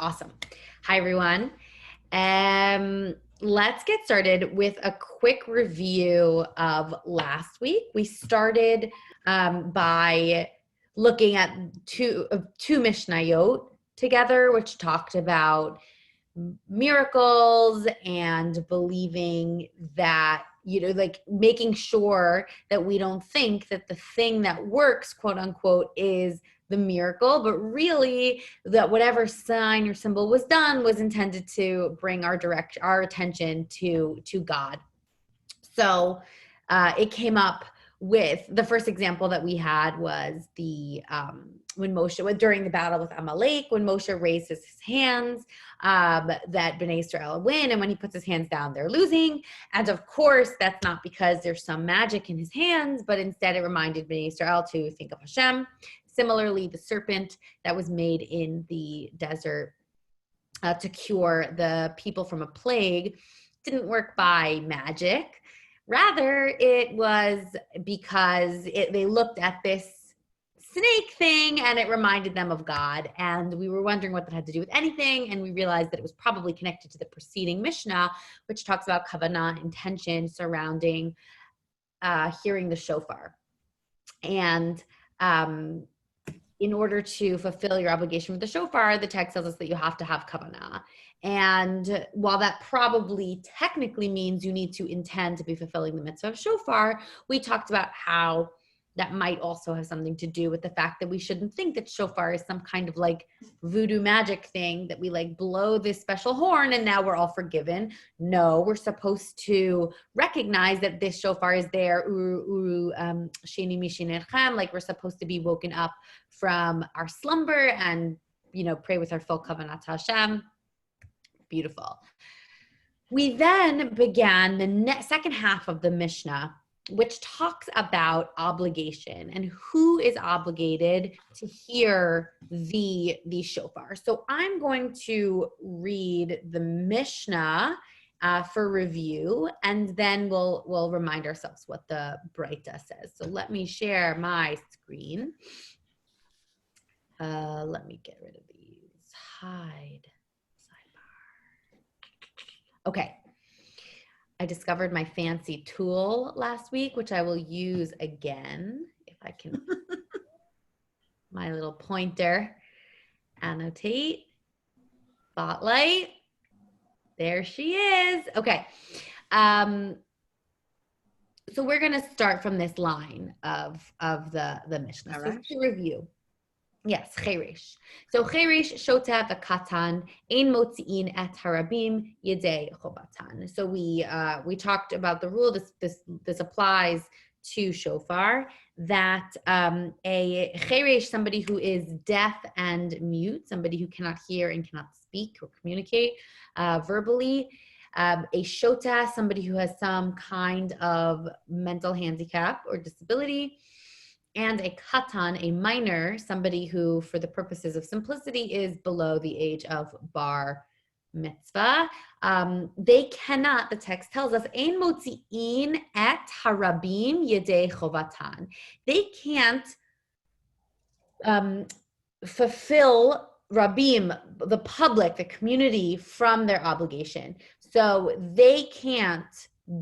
Awesome. Hi, everyone. Let's get started with a quick review of last week. We started by looking at two Mishnayot together, which talked about miracles and believing that, like making sure that we don't think that the thing that works, quote unquote, is the miracle, but really that whatever sign or symbol was done was intended to bring our attention to God. So it came up with the first example that we had was the when Moshe, during the battle with Amalek, when Moshe raises his hands, that Bnei Israel win, and when he puts his hands down, they're losing. And of course, that's not because there's some magic in his hands, but instead it reminded Bnei Israel to think of Hashem. Similarly, the serpent that was made in the desert to cure the people from a plague didn't work by magic. Rather, it was because they looked at this snake thing and it reminded them of God. And we were wondering what that had to do with anything. And we realized that it was probably connected to the preceding Mishnah, which talks about kavanah, intention surrounding hearing the shofar. And in order to fulfill your obligation with the shofar, the text tells us that you have to have kavanah. And while that probably technically means you need to intend to be fulfilling the mitzvah of shofar, we talked about how that might also have something to do with the fact that we shouldn't think that shofar is some kind of like voodoo magic thing that we like blow this special horn and now we're all forgiven. No, we're supposed to recognize that this shofar is there, sheni mishinerchem, like we're supposed to be woken up from our slumber and, pray with our full kavanah to Hashem. Beautiful. We then began the second half of the Mishnah, which talks about obligation and who is obligated to hear the shofar. So I'm going to read the Mishnah for review, and then we'll remind ourselves what the Breita says. So let me share my screen. Let me get rid of these. Hide. Sidebar. Okay. I discovered my fancy tool last week, which I will use again if I can. My little pointer. Annotate. Spotlight. There she is. Okay. So we're going to start from this line of the Mishnah. All right. So to review. Yes, cheresh. So cheresh shota v'katan ein motziin et harabim yedei chovatan. So we talked about the rule. This applies to shofar, that a cheresh, somebody who is deaf and mute, somebody who cannot hear and cannot speak or communicate verbally. A shota, somebody who has some kind of mental handicap or disability. And a katan, a minor, somebody who, for the purposes of simplicity, is below the age of bar mitzvah. They cannot, the text tells us, ein motziin et harabim yedei chovatan. They can't fulfill rabim, the public, the community, from their obligation. So they can't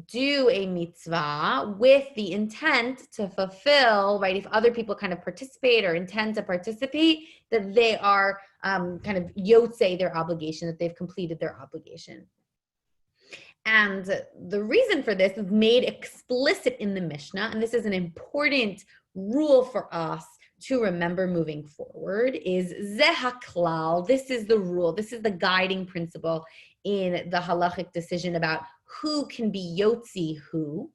do a mitzvah with the intent to fulfill, right? If other people kind of participate or intend to participate, that they are kind of yotzei their obligation, that they've completed their obligation. And the reason for this is made explicit in the Mishnah, and this is an important rule for us to remember moving forward, is zeh haklal. This is the rule. This is the guiding principle in the halachic decision about who can be yotzi who.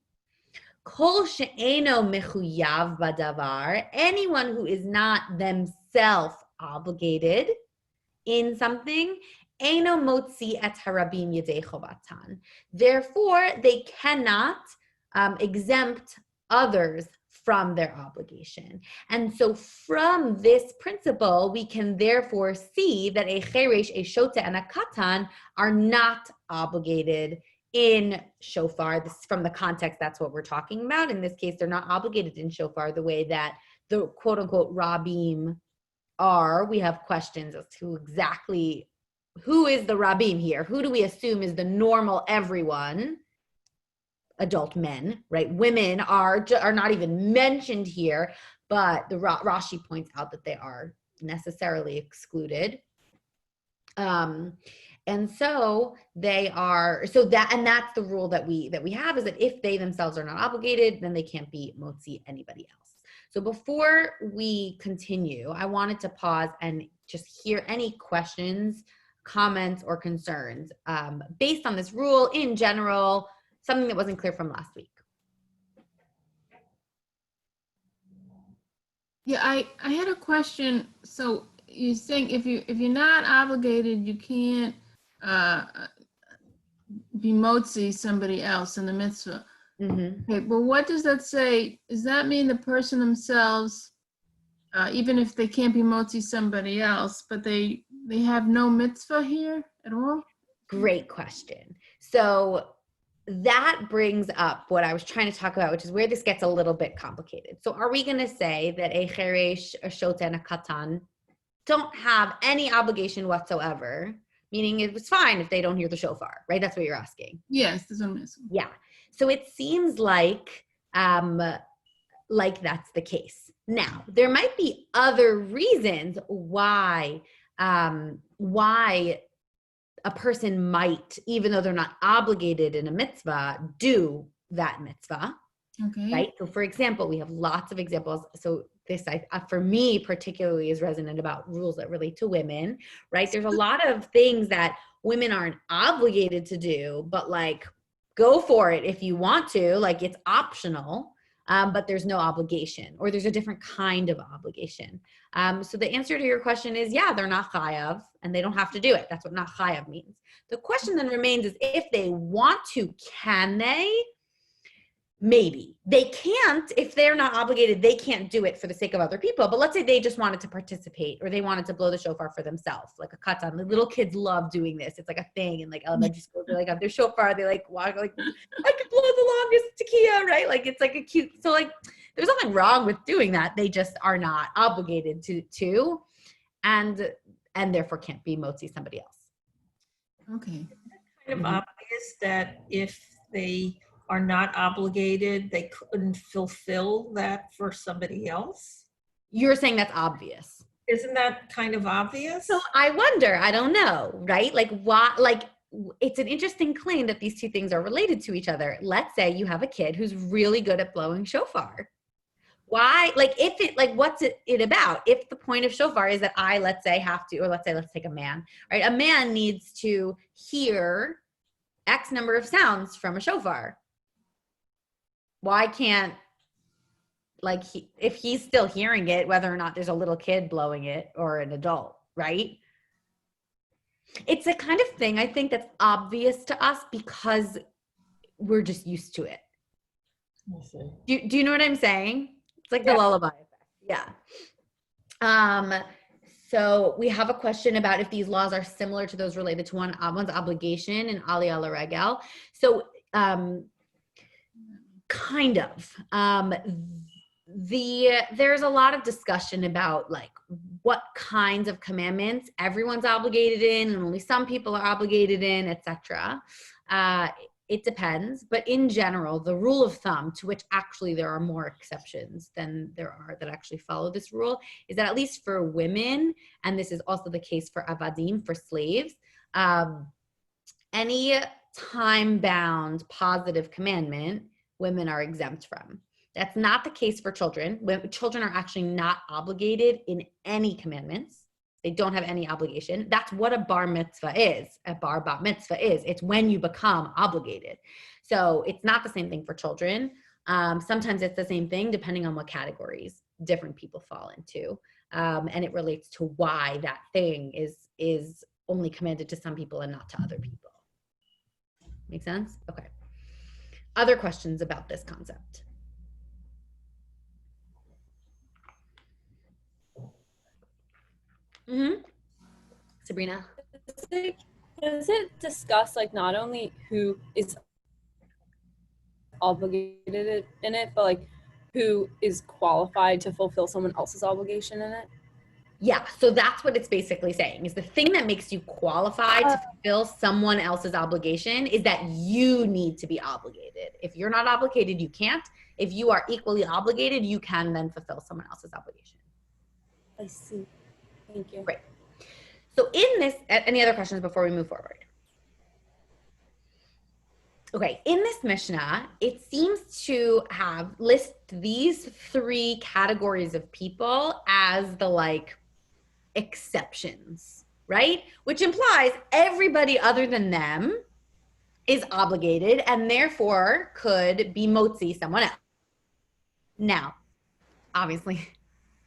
Kol she'eno mechuyav badavar. Anyone who is not themselves obligated in something, eno motzi et harabim yedei chovatan. Therefore, they cannot exempt others from their obligation. And so from this principle, we can therefore see that a cheresh, a shota, and a katan are not obligated in shofar. This is from the context, that's what we're talking about. In this case, they're not obligated in shofar the way that the quote-unquote rabim are. We have questions as to exactly who is the Rabim here? Who do we assume is the normal everyone? Adult men, right? Women are not even mentioned here, but the Rashi points out that they are necessarily excluded. And so they are, so that, and that's the rule that we have, is that if they themselves are not obligated, then they can't be motzi anybody else. So before we continue, I wanted to pause and just hear any questions, comments, or concerns based on this rule in general, something that wasn't clear from last week. Yeah, I had a question. So you're saying if you're not obligated, you can't be motzi somebody else in the mitzvah. Mm-hmm. Okay, but what does that say? Does that mean the person themselves, even if they can't be motzi somebody else, but they have no mitzvah here at all? Great question. So that brings up what I was trying to talk about, which is where this gets a little bit complicated. So are we going to say that a cheresh, a shota, and a katan don't have any obligation whatsoever, meaning it was fine if they don't hear the shofar, right? That's what you're asking. Yes, that's what I'm asking. Yeah. So it seems like that's the case. Now, there might be other reasons why a person might, even though they're not obligated in a mitzvah, do that mitzvah. Okay. Right? So for example, we have lots of examples. So this, for me particularly, is resonant about rules that relate to women, right? There's a lot of things that women aren't obligated to do, but like, go for it if you want to, like it's optional. But there's no obligation, or there's a different kind of obligation. So the answer to your question is, yeah, they're not chayav, and they don't have to do it. That's what not chayav means. The question then remains is, if they want to, can they? Maybe. They can't, if they're not obligated, they can't do it for the sake of other people. But let's say they just wanted to participate, or they wanted to blow the shofar for themselves, like a katan. The little kids love doing this. It's like a thing in like elementary school. They like have their shofar. They like walk like, I could blow the longest tekiah, right? Like it's like a cute. So like there's nothing wrong with doing that. They just are not obligated to, and therefore can't be motzi somebody else. Okay. Kind of obvious that if they are not obligated, they couldn't fulfill that for somebody else? You're saying that's obvious. Isn't that kind of obvious? So I wonder, I don't know, right? Like what, like it's an interesting claim that these two things are related to each other. Let's say you have a kid who's really good at blowing shofar. Why, like if it, like what's it about? If the point of shofar is that I, let's say, have to, or let's say, let's take a man, right? A man needs to hear X number of sounds from a shofar. Why can't, like, if he's still hearing it, whether or not there's a little kid blowing it or an adult, right? It's a kind of thing, I think, that's obvious to us because we're just used to it. Do you know what I'm saying? It's like the lullaby effect. Yeah. So we have a question about if these laws are similar to those related to one's obligation in Aliyah L'Regel. So, kind of. There's a lot of discussion about like what kinds of commandments everyone's obligated in and only some people are obligated in, etc. It depends, but in general, the rule of thumb, to which actually there are more exceptions than there are that actually follow this rule, is that at least for women, and this is also the case for avadim, for slaves, any time-bound positive commandment, women are exempt from. That's not the case for children. Children are actually not obligated in any commandments. They don't have any obligation. That's what a bar mitzvah is. A bar bat mitzvah is. It's when you become obligated. So it's not the same thing for children. Sometimes it's the same thing depending on what categories different people fall into. And it relates to why that thing is only commanded to some people and not to other people. Make sense? Okay. Other questions about this concept? Mm-hmm. Sabrina? Does it discuss like not only who is obligated in it, but like who is qualified to fulfill someone else's obligation in it? Yeah, so that's what it's basically saying, is the thing that makes you qualified to fulfill someone else's obligation is that you need to be obligated. If you're not obligated, you can't. If you are equally obligated, you can then fulfill someone else's obligation. I see. Thank you. Great. So in this, any other questions before we move forward? Okay, in this Mishnah, it seems to have list these three categories of people as the like exceptions, right? Which implies everybody other than them is obligated and therefore could be motzi someone else. Now, obviously,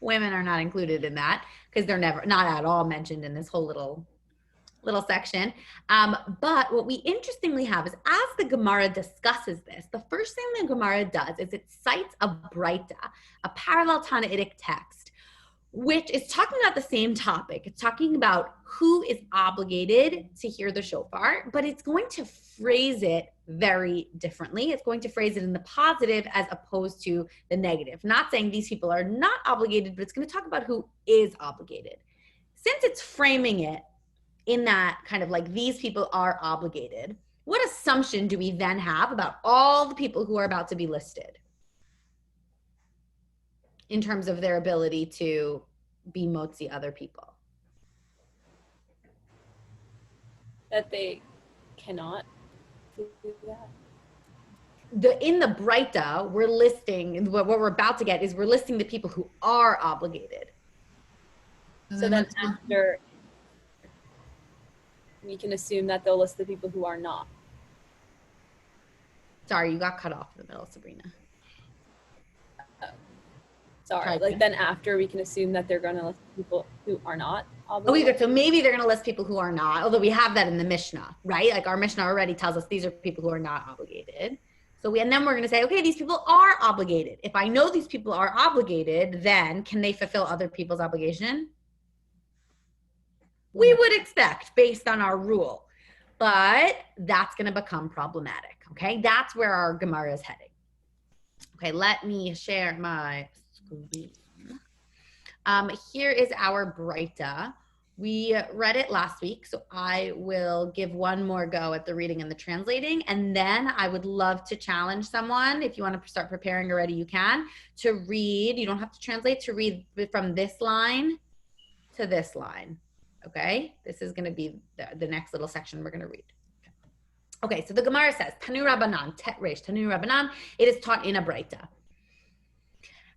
women are not included in that because they're not at all mentioned in this whole little section. But what we interestingly have is, as the Gemara discusses this, the first thing the Gemara does is it cites a Breita, a parallel Tannaitic text, which is talking about the same topic. It's talking about who is obligated to hear the shofar, but it's going to phrase it very differently. It's going to phrase it in the positive as opposed to the negative. Not saying these people are not obligated, but it's going to talk about who is obligated. Since it's framing it in that kind of like these people are obligated, what assumption do we then have about all the people who are about to be listed in terms of their ability to be motzi other people? That they cannot do that. In the Breita, we're listing, what we're about to get is we're listing the people who are obligated. So then after, we can assume that they'll list the people who are not. Sorry, you got cut off in the middle, Sabrina. Sorry, like then after we can assume that they're going to list people who are not obligated. Okay, so maybe they're going to list people who are not, although we have that in the Mishnah, right? Like our Mishnah already tells us these are people who are not obligated. So and then we're going to say, okay, these people are obligated. If I know these people are obligated, then can they fulfill other people's obligation? We would expect based on our rule, but that's going to become problematic. Okay, that's where our Gemara is heading. Okay, let me share my screen. Here is our Breita. We read it last week, so I will give one more go at the reading and the translating, and then I would love to challenge someone, if you want to start preparing already, you can, to read, you don't have to translate, to read from this line to this line. Okay, this is going to be the next little section we're going to read. Okay, so the Gemara says, Tanu Rabbanan, Tet Resh, Tanu Rabbanan, it is taught in a Breita.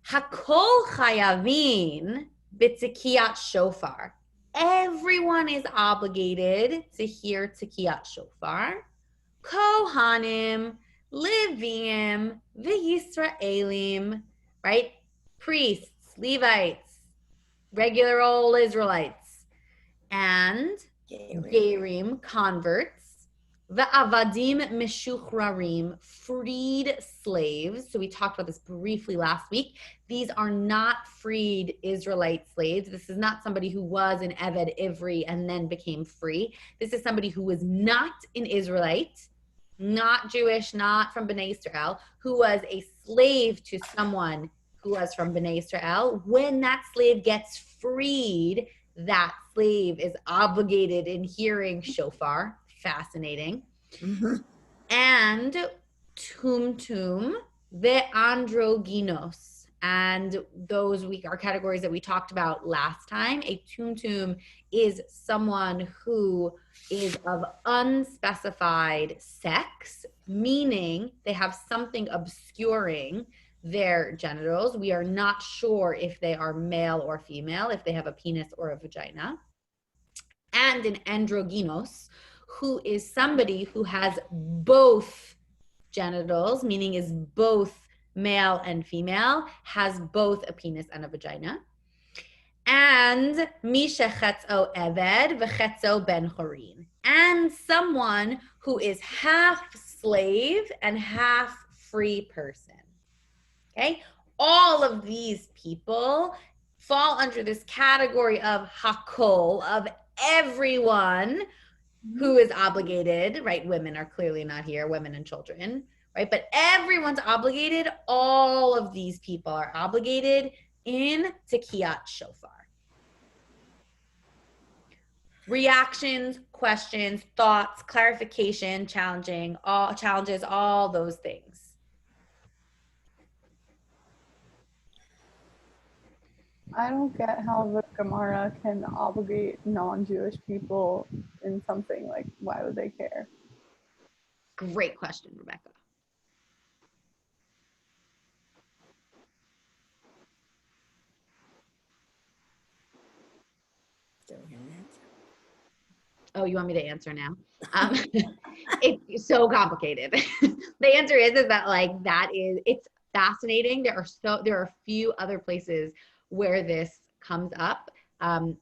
Hakol chayavin b'tzikiyat shofar. Everyone is obligated to hear tzikiyat shofar. Kohanim, Levim, v'Yisraelim, right? Priests, Levites, regular old Israelites, and Gerim, converts, V'avadim meshuchrarim, freed slaves. So we talked about this briefly last week. These are not freed Israelite slaves. This is not somebody who was an Eved Ivri and then became free. This is somebody who was not an Israelite, not Jewish, not from Bnei Israel, who was a slave to someone who was from Bnei Israel. When that slave gets freed, that slave is obligated in hearing shofar. Fascinating. Mm-hmm. And tumtum ve'androgynos. And those are categories that we talked about last time. A tumtum is someone who is of unspecified sex, meaning they have something obscuring their genitals. We are not sure if they are male or female, if they have a penis or a vagina. And an androgynos, who is somebody who has both genitals, meaning is both male and female, has both a penis and a vagina. And misha chetzo eved v'chetzo ben chorin. And someone who is half slave and half free person. Okay? All of these people fall under this category of hakol, of everyone who is obligated, right? Women are clearly not here, women and children, right? But everyone's obligated. All of these people are obligated in Tekiyat Shofar. Reactions, questions, thoughts, clarification, challenges, all those things. I don't get how the Gemara can obligate non-Jewish people in something. Like, why would they care? Great question, Rebecca. Oh, you want me to answer now? It's so complicated. The answer is that like it's fascinating. There are a few other places where this comes up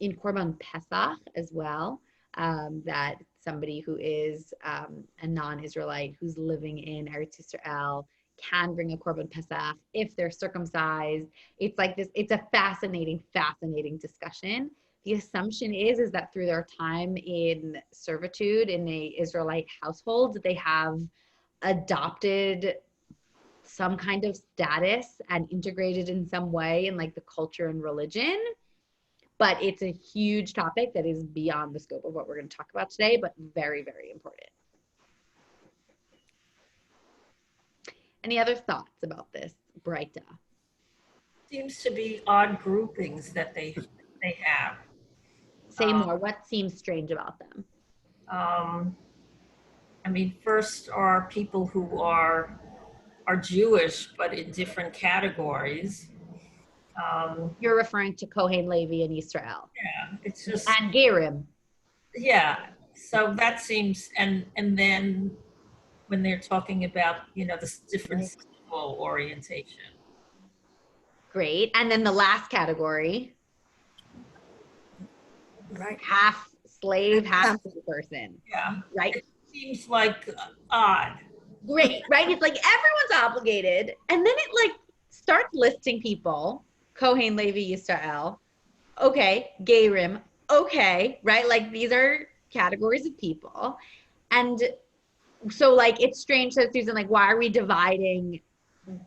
in Korban Pesach as well. That somebody who is a non-Israelite who's living in Eretz Yisrael can bring a Korban Pesach if they're circumcised. It's like this. It's a fascinating discussion. The assumption is that through their time in servitude in a Israelite household, they have adopted some kind of status and integrated in some way in like the culture and religion. But it's a huge topic that is beyond the scope of what we're going to talk about today, but very, very important. Any other thoughts about this, Breita? Seems to be odd groupings that they have. Say more. What seems strange about them? I mean, first are people who are Jewish, but in different categories. You're referring to Kohen, Levi, and Israel. Yeah, it's just. And Gerim. Yeah, so that seems, and then when they're talking about, this different sexual orientation. Great. And then the last category. Right. Half slave, half free person. Yeah. Right? It seems like odd. Great, right? It's like everyone's obligated. And then it like starts listing people. Kohen, Levi, Yisrael. Okay. Gerim. Okay. Right? Like these are categories of people. And so like it's strange that Susan, like, why are we dividing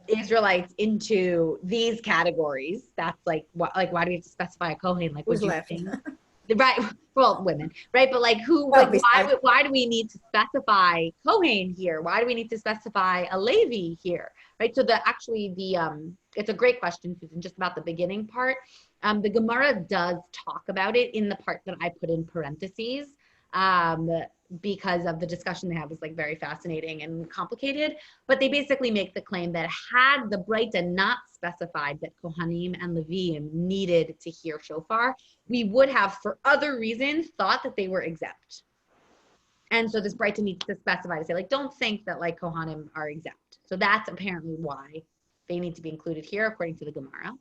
Israelites into these categories? That's like why do we have to specify a Kohen? Like, Who's would you left? think? Right, well, women, right? But like why do we need to specify Kohen here? Why do we need to specify a Levi here? Right? So it's a great question, Susan, just about the beginning part. The Gemara does talk about it in the part that I put in parentheses. Because of the discussion they have is like very fascinating and complicated, but they basically make the claim that had the Breita not specified that Kohanim and Levim needed to hear shofar, we would have, for other reasons, thought that they were exempt. And so this Breita needs to specify to say, like, don't think that like Kohanim are exempt. So that's apparently why they need to be included here, according to the Gemara.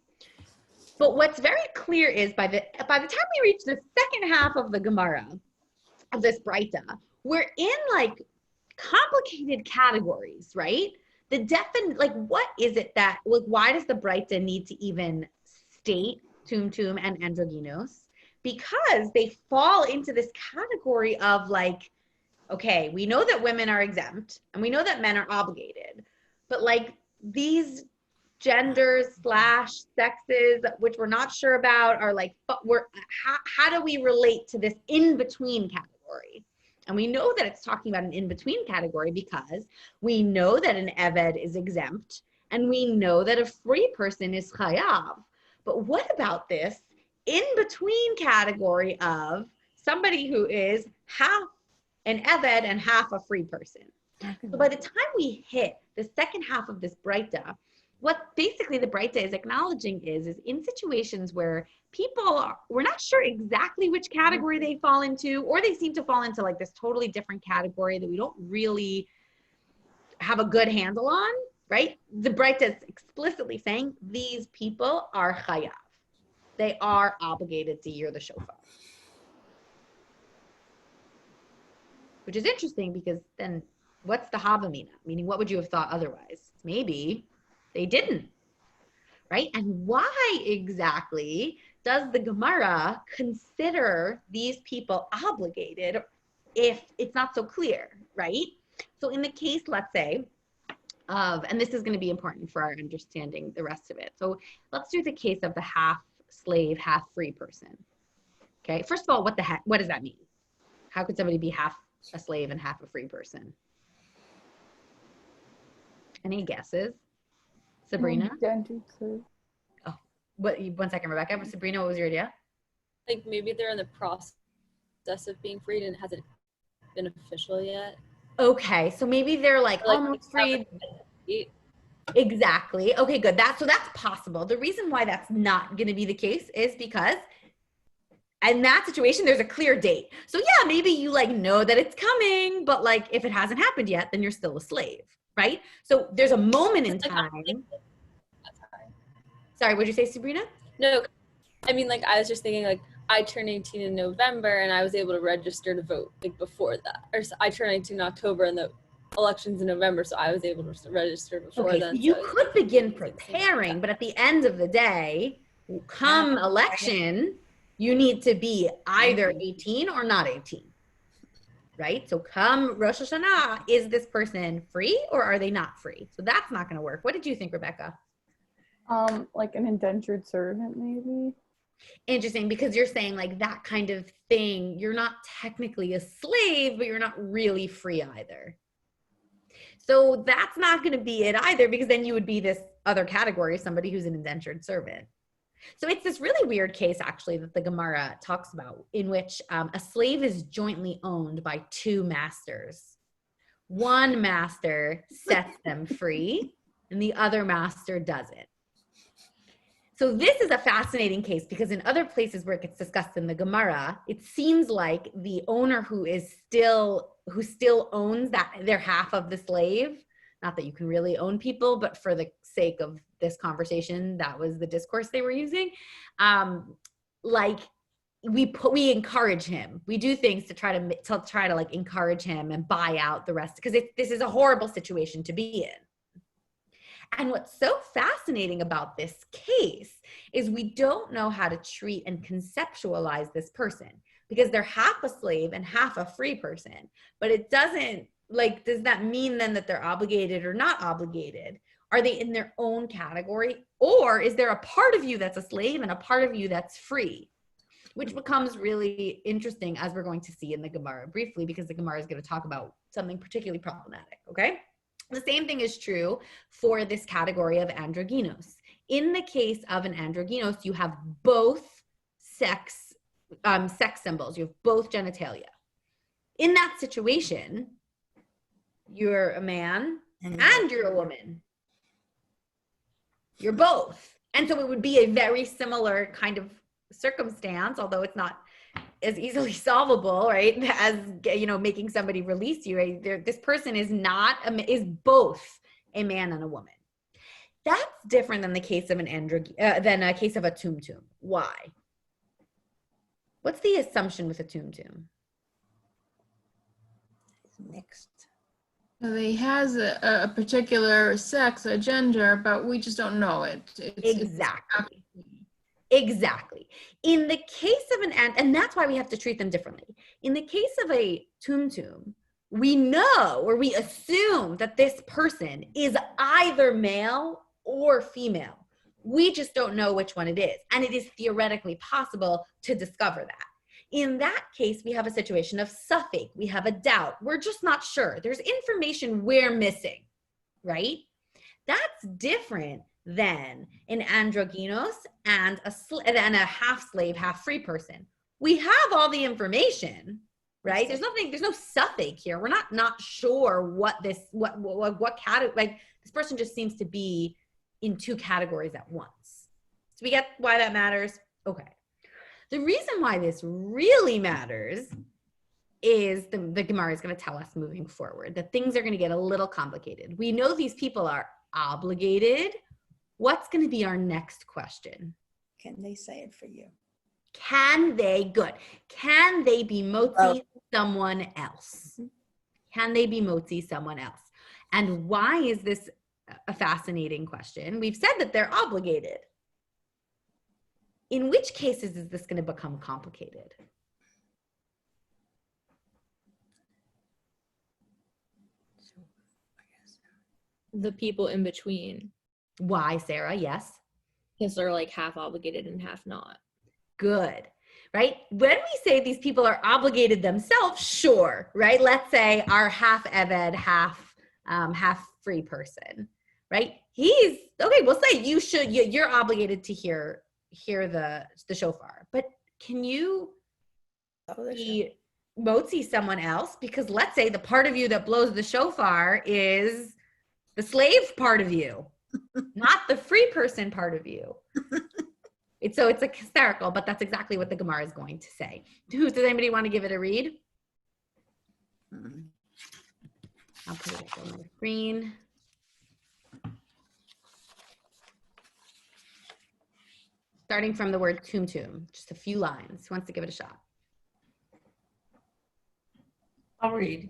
But what's very clear is by the time we reach the second half of the Gemara, of this Breita, we're in like complicated categories, right? Like, what is it that, like, why does the Breita need to even state tumtum and androgynos? Because they fall into this category of like, okay, we know that women are exempt and we know that men are obligated, but like these genders / sexes, which we're not sure about, are like, but how do we relate to this in-between category? And we know that it's talking about an in-between category because we know that an Eved is exempt and we know that a free person is chayav. But what about this in-between category of somebody who is half an Eved and half a free person? So by the time we hit the second half of this Breita, what basically the Breita is acknowledging is in situations where we're not sure exactly which category they fall into, or they seem to fall into like this totally different category that we don't really have a good handle on, right? The Breita is explicitly saying these people are chayav. They are obligated to hear the shofar. Which is interesting because then what's the havamina? Meaning, what would you have thought otherwise? Maybe they didn't, right? And why exactly does the Gemara consider these people obligated if it's not so clear, right? So in the case, let's say, and this is going to be important for our understanding the rest of it. So let's do the case of the half slave, half free person. Okay, first of all, what the heck, what does that mean? How could somebody be half a slave and half a free person? Any guesses? Sabrina? Indentured servant. Oh, what, 1 second, Rebecca. Sabrina, what was your idea? Like maybe they're in the process of being freed and it hasn't been official yet. Okay, so maybe they're like Or, like, almost freed. it- Exactly. Okay, good. So that's possible. The reason why that's not going to be the case is because in that situation, there's a clear date. So yeah, maybe you like know that it's coming, but like if it hasn't happened yet, then you're still a slave, right? So there's a moment in time. Sorry, what'd you say, Sabrina? No, I mean, like, I was just thinking, like, I turned 18 in November and I was able to register to vote, like, before that. Or I turned 18 in October and the election's in November, so I was able to register before Okay, then. so you so could begin preparing, but at the end of the day, come election, you need to be either 18 or not 18, right? So come Rosh Hashanah, is this person free or are they not free? So that's not going to work. What did you think, Rebecca? Like an indentured servant, maybe. Interesting, because you're saying like that kind of thing, you're not technically a slave, but you're not really free either. So that's not going to be it either, because then you would be this other category, somebody who's an indentured servant. So it's this really weird case, actually, that the Gemara talks about, in which a slave is jointly owned by two masters. One master sets them free, and the other master doesn't. So this is a fascinating case because in other places where it gets discussed in the Gemara, it seems like the owner who still owns their half of the slave, not that you can really own people, but for the sake of this conversation, that was the discourse they were using. Like we encourage him. We do things to try to like encourage him and buy out the rest, because this is a horrible situation to be in. And what's so fascinating about this case is we don't know how to treat and conceptualize this person, because they're half a slave and half a free person. But it doesn't, like, does that mean then that they're obligated or not obligated? Are they in their own category? Or is there a part of you that's a slave and a part of you that's free? Which becomes really interesting, as we're going to see in the Gemara briefly, because the Gemara is going to talk about something particularly problematic, okay? The same thing is true for this category of androgynos. In the case of an androgynos, you have both sex symbols. You have both genitalia. In that situation, you're a man and you're a woman. You're both. And so it would be a very similar kind of circumstance, although it's not as easily solvable, right, as, you know, making somebody release you. Right? This person is both a man and a woman. That's different than the case of than a case of a tumtum. Why? What's the assumption with a tumtum? Mixed. So he has a particular sex, a gender, but we just don't know it. Exactly. Exactly. In the case of and that's why we have to treat them differently. In the case of a tumtum, we know, or we assume, that this person is either male or female. We just don't know which one it is. And it is theoretically possible to discover that. In that case, we have a situation of suffix. We have a doubt. We're just not sure. There's information we're missing, right? That's different than an androgynos and a half slave, half free person. We have all the information, right? There's no suffix here. We're not sure what category, like, this person just seems to be in two categories at once. So we get why that matters? Okay. The reason why this really matters is the Gemara is going to tell us moving forward that things are going to get a little complicated. We know these people are obligated. What's going to be our next question? Can they say it for you? Can they be motzi someone else? Can they be motzi someone else? And why is this a fascinating question? We've said that they're obligated. In which cases is this going to become complicated? The people in between. Why, Sarah? Yes. Because they're like half obligated and half not. Good. right? When we say these people are obligated themselves, sure, right? Let's say our half Eved, half free person, right? He's okay. We'll say you're obligated to hear the shofar, but can you be motzi someone else? Because let's say the part of you that blows the shofar is the slave part of you, not the free person part of you. It's like hysterical, but that's exactly what the Gemara is going to say. Does anybody want to give it a read? I'll put it up on the screen. Starting from the word tumtum, just a few lines. Who wants to give it a shot? I'll read.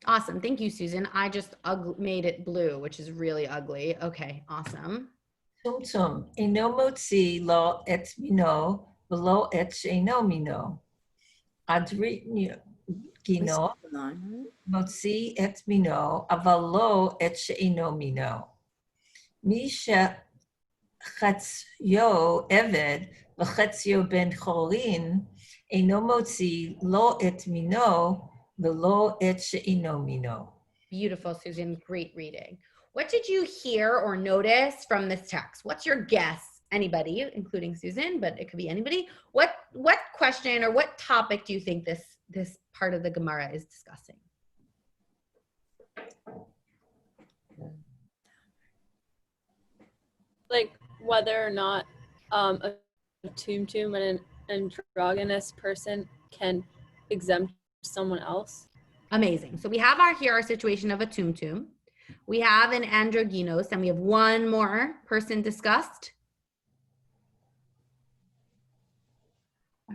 Awesome. Thank you, Susan. I just made it blue, which is really ugly. Okay, awesome. Tumtum, eno motzi lo et mino, velo et she'eno mino. Adri gino, motzi et mino, aval lo et she'eno mino. Mi shechatzyo eved, v'chatzyo ben chorin, eno motzi lo et mino, velo et she'eno mino. Beautiful, Susan. Great reading. What did you hear or notice from this text? What's your guess? Anybody, including Susan, but it could be anybody. What question or what topic do you think this part of the Gemara is discussing? Like whether or not a tumtum and an androgynous person can exempt someone else. Amazing. So we have our situation of a tumtum. We have an androgynous, and we have one more person discussed.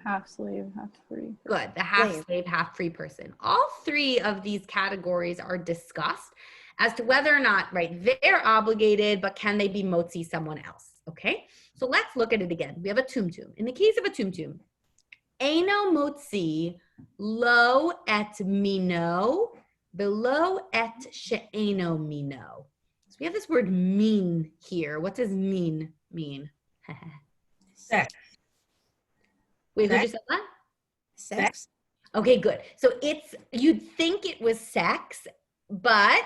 Half slave, half free. Good. The half slave, half free person. All three of these categories are discussed as to whether or not, right, they're obligated, but can they be motzi someone else? Okay. So let's look at it again. We have a tumtum. In the case of a tumtum, Eino motzi lo et mino, below et she'eno mino. So we have this word mean here. What does mean mean? Sex. Wait, who just said that? Sex. Okay, good. So you'd think it was sex, but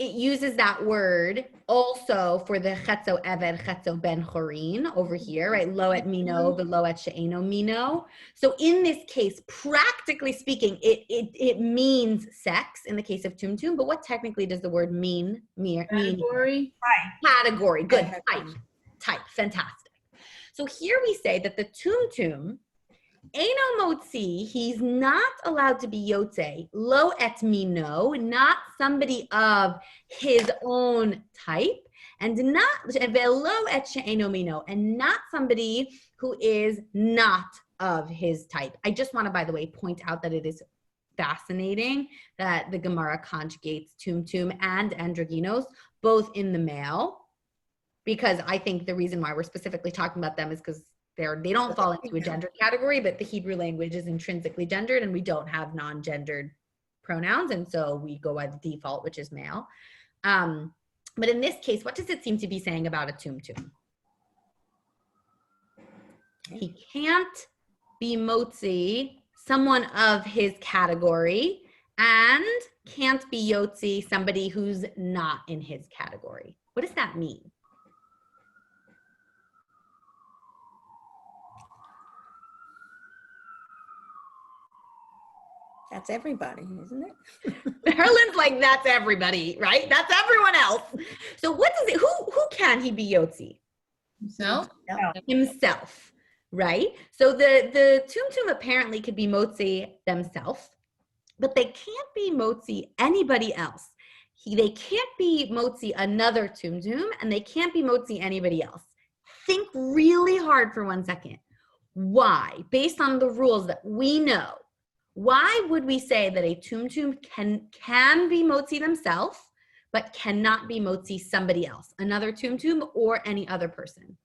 it uses that word also for the chetzo eved, chetzo ben chorin over here, right? Lo et mino, below et she'eno mino. So in this case, practically speaking, it means sex in the case of tumtum, but what technically does the word mean? Category. Category. Good. Type. Fantastic. So here we say that the tumtum, Eino motzi, he's not allowed to be yotze, lo et mino, not somebody of his own type, and not velo et she'eno mino, and not somebody who is not of his type. I just want to, by the way, point out that it is fascinating that the Gemara conjugates tumtum and androgynos both in the male, because I think the reason why we're specifically talking about them is because they don't fall into a gender category, but the Hebrew language is intrinsically gendered and we don't have non-gendered pronouns. And so we go by the default, which is male. But in this case, what does it seem to be saying about a tumtum? He can't be motzi, someone of his category, and can't be yotzi, somebody who's not in his category. What does that mean? That's everybody, isn't it? Herlin's like, that's everybody, right? That's everyone else. So what does it, who can he be yotzi? Himself? Himself, right? So the tumtum apparently could be motzi themselves, but they can't be motzi anybody else. They can't be motzi another tumtum, and they can't be motzi anybody else. Think really hard for 1 second. Why? Based on the rules that we know, why would we say that a tumtum can be motzi themselves, but cannot be motzi somebody else, another tumtum or any other person?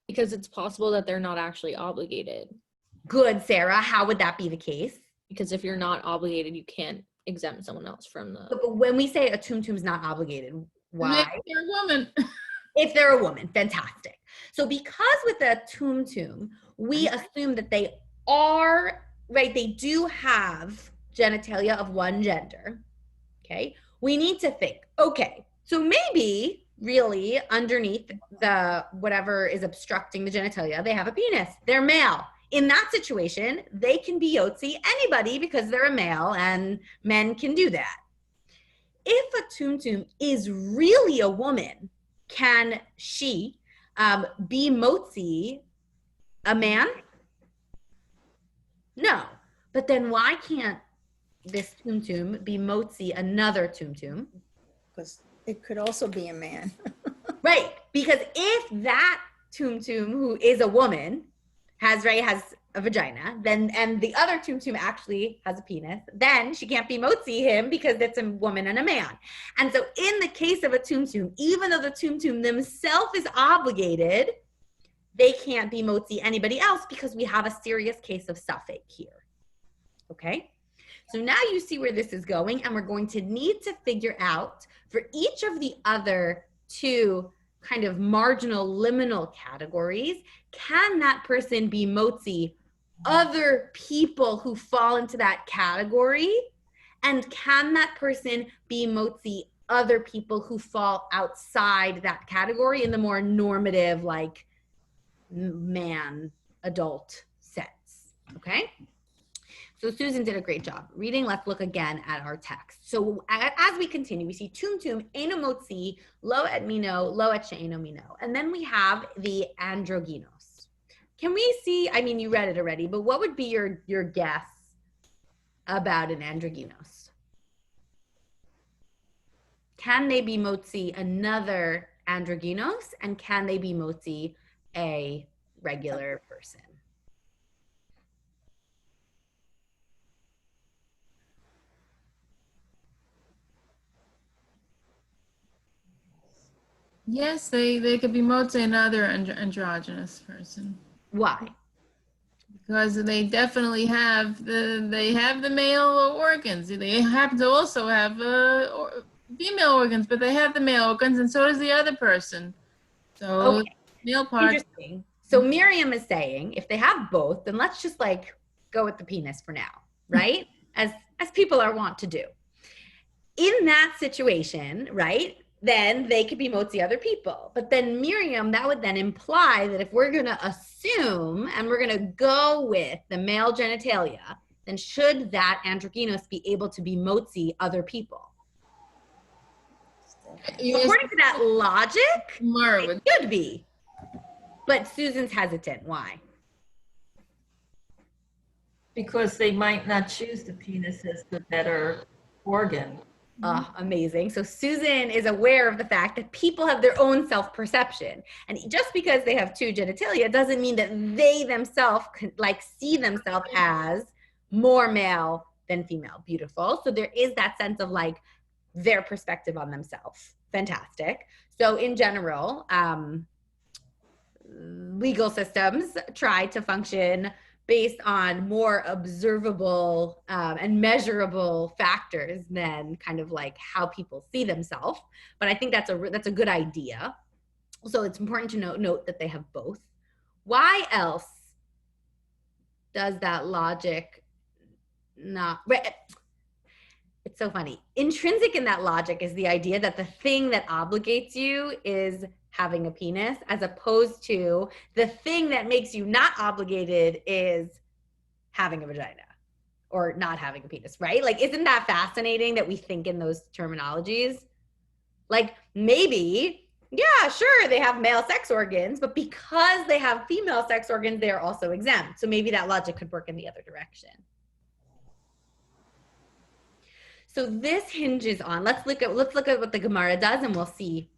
Because it's possible that they're not actually obligated. Good, Sarah. How would that be the case? Because if you're not obligated, you can't exempt someone else from the... But when we say a tumtum's not obligated, why? If they're a woman. If they're a woman, fantastic. So because with a tumtum, we assume that they are, right, they do have genitalia of one gender, okay? We need to think, okay, so maybe really underneath the whatever is obstructing the genitalia, they have a penis. They're male. In that situation, they can be Yotzi anybody because they're a male and men can do that. If a tumtum is really a woman, can she be motzi a man? No. But then why can't this tumtum be motzi another tumtum? Because it could also be a man. Right. Because if that tumtum who is a woman has a vagina, then and the other tumtum actually has a penis, then she can't be motzi him because it's a woman and a man. And so in the case of a tumtum, even though the tumtum themselves is obligated, they can't be motzi anybody else because we have a serious case of suffix here. Okay? So now you see where this is going, and we're going to need to figure out for each of the other two kind of marginal liminal categories, can that person be motzi other people who fall into that category? And can that person be motzi other people who fall outside that category in the more normative, like man, adult sense? Okay? So Susan did a great job. Reading, let's look again at our text. So as we continue, we see tumtum, eno motzi, lo et mino, lo et she'eno mino. And then we have the androgynos. Can we see, I mean, you read it already, but what would be your guess about an androgynos? Can they be motzi another androgynos? And can they be motzi a regular person? Yes, they could be motzi another androgynous person. Why? Because they definitely have the male organs. They happen to also have female organs, but they have the male organs, and so does the other person. So Okay. male part. Interesting. So Miriam is saying if they have both, then let's just like go with the penis for now, right? As people are wont to do. In that situation, right? Then they could be motzi other people. But then Miriam, that would then imply that if we're going to assume and we're going to go with the male genitalia, then should that androgynous be able to be motzi other people? According to that logic, it could be. But Susan's hesitant. Why? Because they might not choose the penis as the better organ. Amazing. So Susan is aware of the fact that people have their own self-perception. And just because they have two genitalia doesn't mean that they themselves like see themselves as more male than female. Beautiful. So there is that sense of like their perspective on themselves. Fantastic. So in general, legal systems try to function based on more observable and measurable factors than kind of like how people see themselves. But I think that's a good idea. So it's important to note that they have both. Why else does that logic not? It's so funny. Intrinsic in that logic is the idea that the thing that obligates you is having a penis, as opposed to the thing that makes you not obligated is having a vagina or not having a penis, right? Like, isn't that fascinating that we think in those terminologies? Like, maybe, yeah, sure, they have male sex organs, but because they have female sex organs, they are also exempt. So maybe that logic could work in the other direction. So this hinges on, let's look at what the Gemara does, and we'll see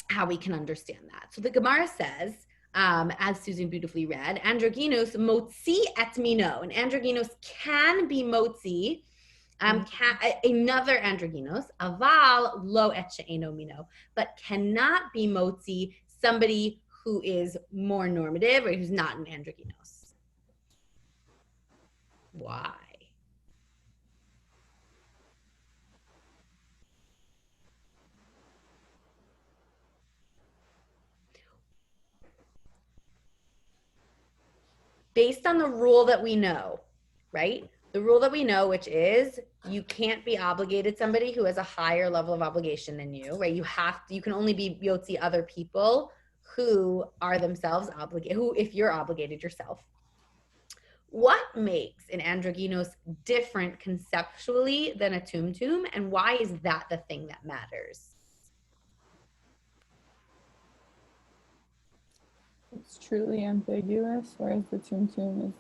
how we can understand that. So the Gemara says, as Susan beautifully read, androgynos motzi et mino. An androgynos can be motzi, another androgynos, aval lo et she'eno mino, but cannot be motzi somebody who is more normative or who's not an androgynos. Why? based on the rule that we know, right? The rule that we know, which is you can't be obligated somebody who has a higher level of obligation than you, right? You can only be yotzi other people who are themselves obligated, who, if you're obligated yourself. What makes an androgynos different conceptually than a tumtum, and why is that the thing that matters? It's truly ambiguous, whereas the tumtum is,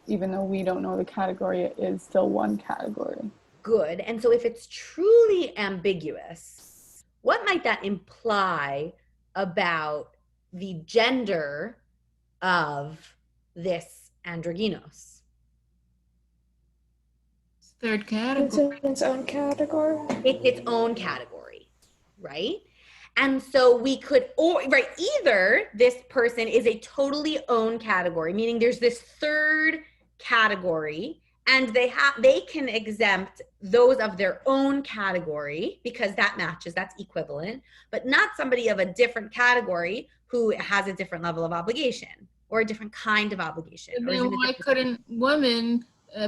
even though we don't know the category, it is still one category. Good. And so if it's truly ambiguous, what might that imply about the gender of this androgynos? Third It's category. in its own category. It's its own category, right? And so we could, or right, either this person is a totally own category, meaning there's this third category, and they can exempt those of their own category because that matches, that's equivalent, but not somebody of a different category who has a different level of obligation or a different kind of obligation. And or is then in a why different- couldn't women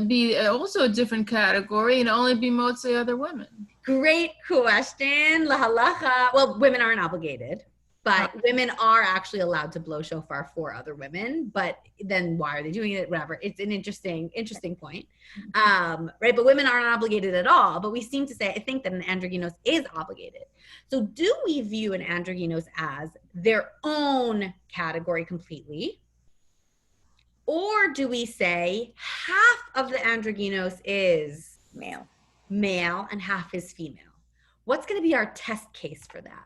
be also a different category and only be mostly other women? Great question. La halacha. Well, women aren't obligated, but women are actually allowed to blow shofar for other women. But then why are they doing it? Whatever. It's an interesting point. Right. But women aren't obligated at all. But we seem to say, I think that an androgynos is obligated. So do we view an androgynos as their own category completely? Or do we say half of the androgynos is male and half is female? What's going to be our test case for that?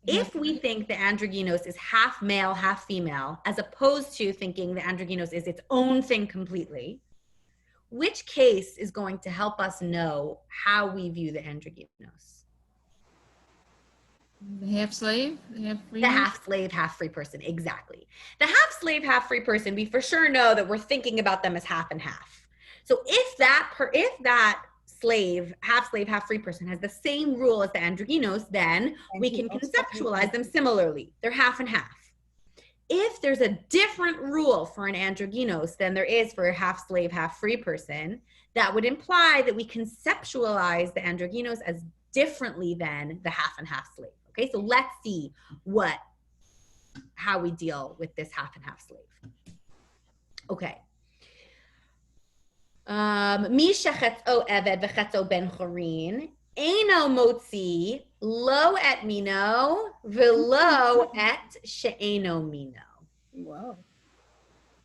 If we think the androgynos is half male, half female, as opposed to thinking the androgynos is its own thing completely, which case is going to help us know how we view the androgynos? The half slave, the half free. The half slave, half free person, exactly. The half slave, half free person, we for sure know that we're thinking about them as half and half. So if that slave, half free person has the same rule as the androgynos, then we can conceptualize them similarly. They're half and half. If there's a different rule for an androgynos than there is for a half slave, half free person, that would imply that we conceptualize the androgynos as differently than the half and half slave. Okay, so let's see how we deal with this half and half slave. Okay. Mi shechetzo eved v'chetzo ben chorin, eino motzi lo et mino v'lo et she'eno mino. Whoa.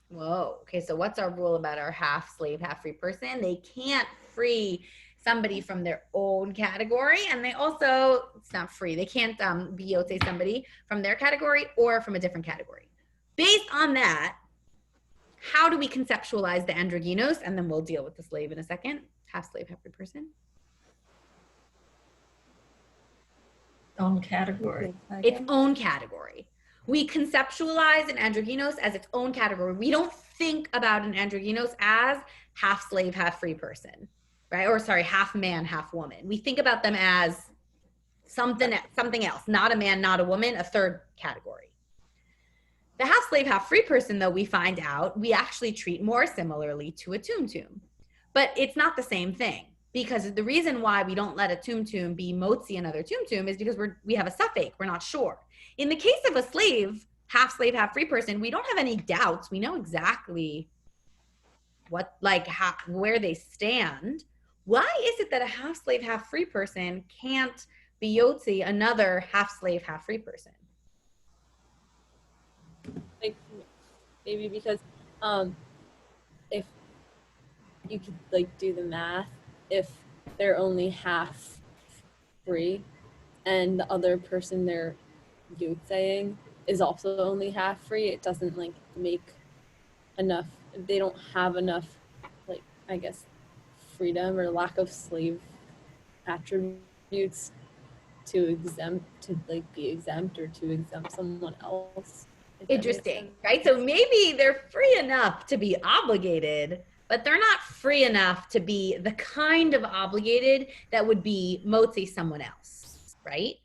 Whoa. Okay, so what's our rule about our half slave, half free person? They can't free somebody from their own category, and they also, it's not free, they can't be yotze somebody from their category or from a different category. Based on that, how do we conceptualize the androgynos? And then we'll deal with the slave in a second. Half slave, half free person. Own category. Its own category. We conceptualize an androgynos as its own category. We don't think about an androgynos as half slave, half free person, right? Or sorry, half man, half woman. We think about them as something else, not a man, not a woman, a third category. The half slave, half free person, though, we find out we actually treat more similarly to a tumtum. But it's not the same thing, because the reason why we don't let a tumtum be motzi another tumtum is because we have a suffix, we're not sure. In the case of a slave, half free person, we don't have any doubts. We know exactly where they stand. Why is it that a half slave, half free person can't be yotzi another half slave, half free person? Like maybe because if you could like do the math, if they're only half free and the other person they're saying is also only half free, it doesn't like make enough, they don't have enough, like, I guess, freedom or lack of slave attributes to be exempt or to exempt someone else. Interesting, right? So maybe they're free enough to be obligated, but they're not free enough to be the kind of obligated that would be motzi someone else, right?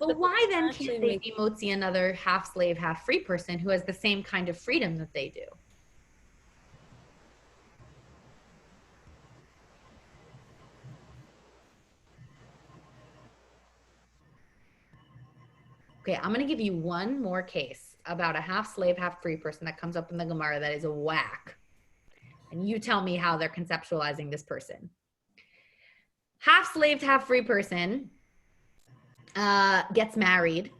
But why then actually can't they make- be motzi another half slave, half free person who has the same kind of freedom that they do? Okay, I'm going to give you one more case about a half slave, half free person that comes up in the Gemara that is a whack. And you tell me how they're conceptualizing this person. Half slave, half free person gets married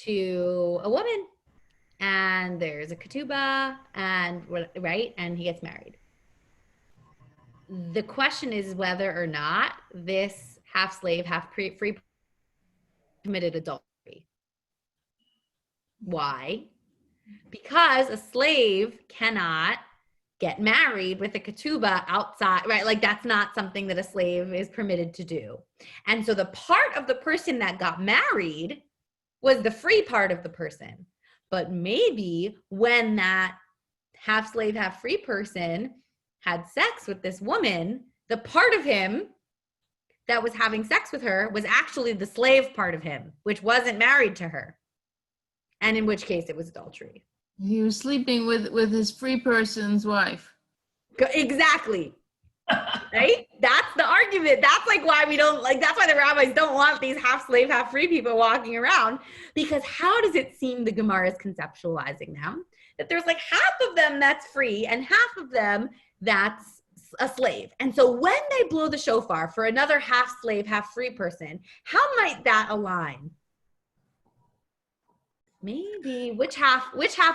to a woman, and there's a ketubah, and right, and he gets married. The question is whether or not this half slave, half free committed adultery. Why? Because a slave cannot get married with a ketubah outside, right? Like that's not something that a slave is permitted to do. And so the part of the person that got married was the free part of the person. But maybe when that half slave, half free person had sex with this woman, the part of him that was having sex with her was actually the slave part of him, which wasn't married to her. And in which case it was adultery. He was sleeping with his free person's wife. Exactly. Right? That's the argument. That's like why we don't like, that's why the rabbis don't want these half slave, half free people walking around, because how does it seem the Gemara is conceptualizing them? That there's like half of them that's free and half of them that's a slave. And so when they blow the shofar for another half slave, half free person, how might that align? Maybe which half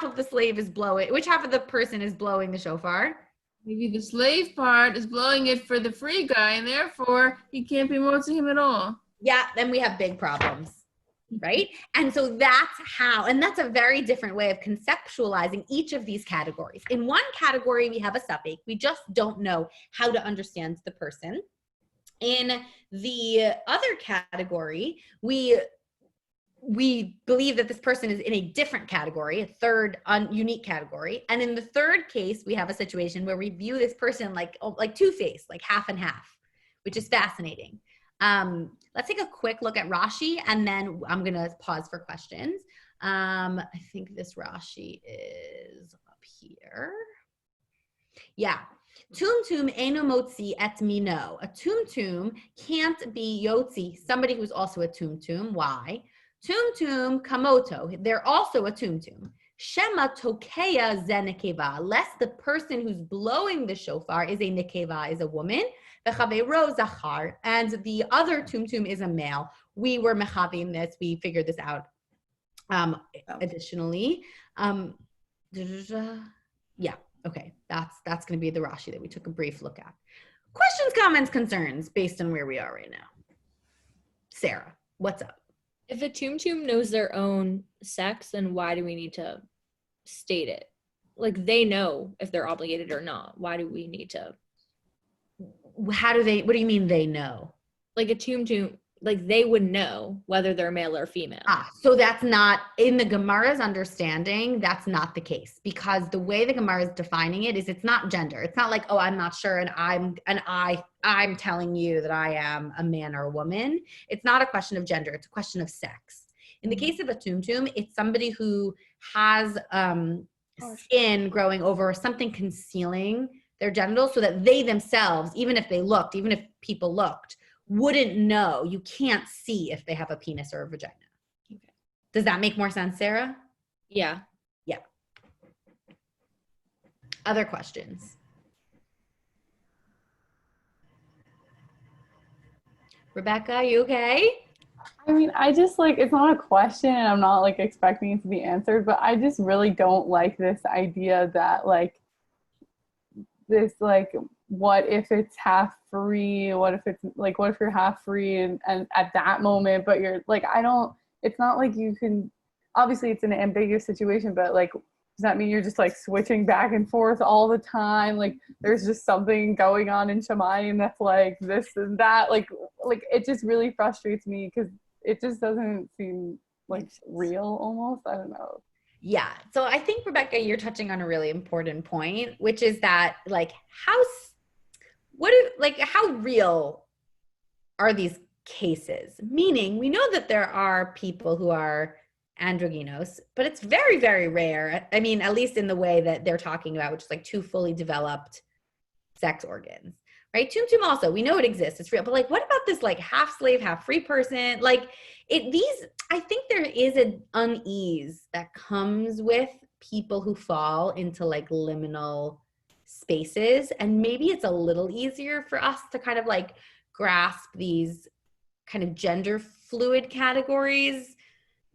of the slave is blowing, which half of the person is blowing the shofar? Maybe the slave part is blowing it for the free guy, and therefore he can't be motzi him at all. Yeah, then we have big problems, right? And so that's how, and that's a very different way of conceptualizing each of these categories. In one category, we have a suffix. We just don't know how to understand the person. In the other category, we believe that this person is in a different category, a third unique category. And in the third case, we have a situation where we view this person like two-faced, like half and half, which is fascinating. Let's take a quick look at Rashi, and then I'm going to pause for questions. I think this Rashi is up here. Yeah. Tumtum eno motzi et mino. A tumtum can't be yotzi, somebody who's also a tumtum. Why? Tumtum kamoto, they're also a tumtum. Shema tokeya ze nekeva, lest the person who's blowing the shofar is a nekeva, is a woman. V'chavero zachar, and the other tumtum is a male. We were mechavim this, we figured this out additionally. Yeah, okay, that's going to be the Rashi that we took a brief look at. Questions, comments, concerns based on where we are right now. Sarah, what's up? If a tum knows their own sex, then why do we need to state it? Like they know if they're obligated or not. Why do we need to? How do they, what do you mean they know? Like a tum, like they would know whether they're male or female. So that's not, in the Gemara's understanding, that's not the case, because the way the Gemara is defining it is it's not gender. It's not like, oh, I'm not sure and I'm telling you that I am a man or a woman. It's not a question of gender. It's a question of sex. In the case of a tumtum, it's somebody who has skin growing over, something concealing their genitals so that they themselves, even if people looked, wouldn't know. You can't see if they have a penis or a vagina. Okay. Does that make more sense, Sarah? Yeah. Yeah. Other questions? Rebecca, you okay? I mean, I just like, it's not a question and I'm not like expecting it to be answered, but I just really don't like this idea that like, this like, what if it's half free? What if it's like, what if you're half free and at that moment, but you're like, it's not like you can, obviously it's an ambiguous situation, but like, does that mean you're just like switching back and forth all the time? Like there's just something going on in Shemayim that's like this and that, like it just really frustrates me because it just doesn't seem like real almost. I don't know. Yeah. So I think, Rebecca, you're touching on a really important point, which is that like how real are these cases, meaning we know that there are people who are androgynous, but it's very, very rare. I mean, at least in the way that they're talking about, which is like two fully developed sex organs, right? Tum tum also, we know it exists, it's real, but like, what about this like half slave, half free person? Like I think there is an unease that comes with people who fall into like liminal spaces. And maybe it's a little easier for us to kind of like grasp these kind of gender fluid categories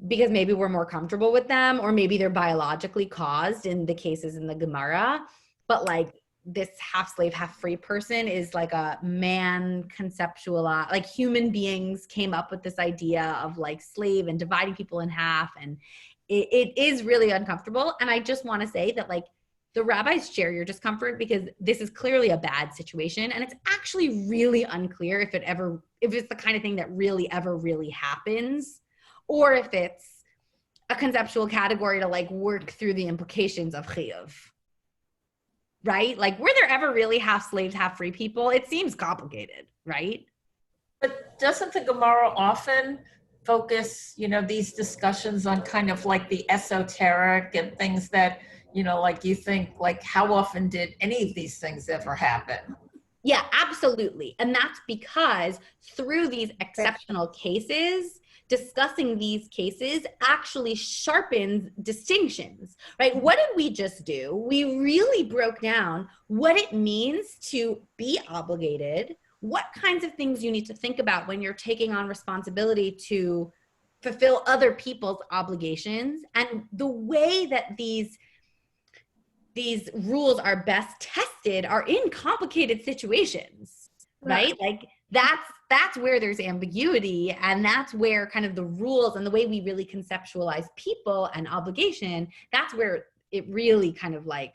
because maybe we're more comfortable with them, or maybe they're biologically caused in the cases in the Gemara. But like this half slave, half free person is like a man conceptualized, like human beings came up with this idea of like slave and dividing people in half. And it is really uncomfortable. And I just want to say that like the rabbis share your discomfort because this is clearly a bad situation. And it's actually really unclear if it's the kind of thing that really ever really happens, or if it's a conceptual category to like work through the implications of chiyuv. Right? Like, were there ever really half slaves, half free people? It seems complicated, right? But doesn't the Gemara often focus, these discussions on kind of like the esoteric and things that, like you think, like how often did any of these things ever happen? Yeah, absolutely. And that's because through these exceptional cases, discussing these cases actually sharpens distinctions, right? What did we just do? We really broke down what it means to be obligated, what kinds of things you need to think about when you're taking on responsibility to fulfill other people's obligations, and the way that these rules are best tested are in complicated situations, right? Like that's where there's ambiguity, and that's where kind of the rules and the way we really conceptualize people and obligation, that's where it really kind of like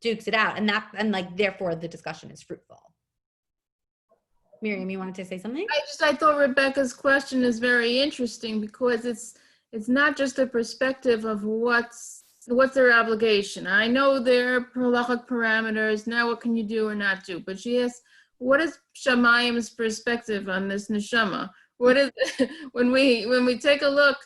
dukes it out, and like therefore the discussion is fruitful. Miriam, you wanted to say something? I thought Rebecca's question is very interesting because it's not just a perspective of what's their obligation. I know their halachic parameters. Now, what can you do or not do? But she asks, what is Shamayim's perspective on this neshama? What is when we take a look?